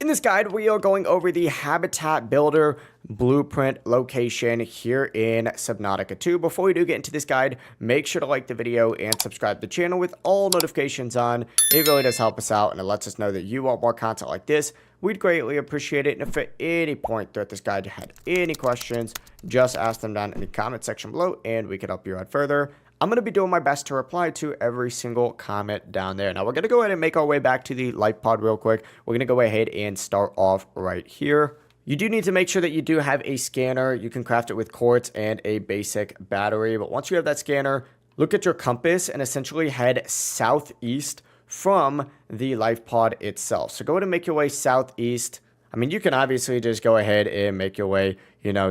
this guide, we are going over the habitat builder blueprint location here in Subnautica 2. Before we do get into this guide, make sure to like the video and subscribe to the channel with all notifications on. It really does help us out and it lets us know that you want more content like this. We'd greatly appreciate it. And if at any point throughout this guide you had any questions, just ask them down in the comment section below and we can help you out further. I'm going to be doing my best to reply to every single comment down there. Now, we're going to go ahead and make our way back to the life pod real quick. We're going to go ahead and start off right here. You do need to make sure that you do have a scanner. You can craft it with quartz and a basic battery. But once you have that scanner, look at your compass and essentially head southeast from the life pod itself. So go ahead and make your way southeast. I mean, you can obviously just go ahead and make your way,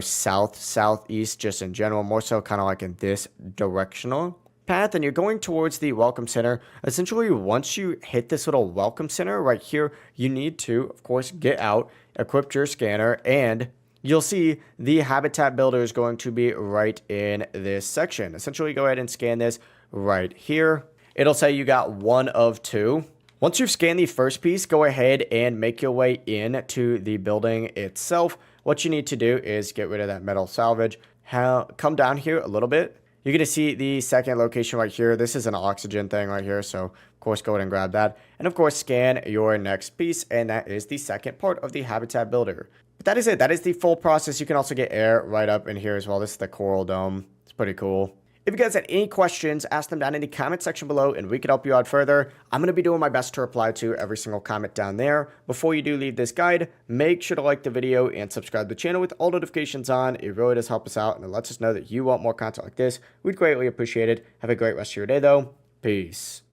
southeast just in general, more so kind of like in this directional path. And you're going towards the welcome center. Essentially, once you hit this little welcome center right here, you need to, of course, get out, equip your scanner, and you'll see the habitat builder is going to be right in this section. Essentially, go ahead and scan this right here. It'll say you got one of two. Once you've scanned the first piece, go ahead and make your way into the building itself. What you need to do is get rid of that metal salvage. Come down here a little bit. You're going to see the second location right here. This is an oxygen thing right here. So, of course, go ahead and grab that. And, of course, scan your next piece. And that is the second part of the habitat builder. But that is it. That is the full process. You can also get air right up in here as well. This is the coral dome. It's pretty cool. If you guys had any questions, ask them down in the comment section below and we can help you out further. I'm going to be doing my best to reply to every single comment down there. Before you do leave this guide, make sure to like the video and subscribe to the channel with all notifications on. It really does help us out and it lets us know that you want more content like this. We'd greatly appreciate it. Have a great rest of your day though. Peace.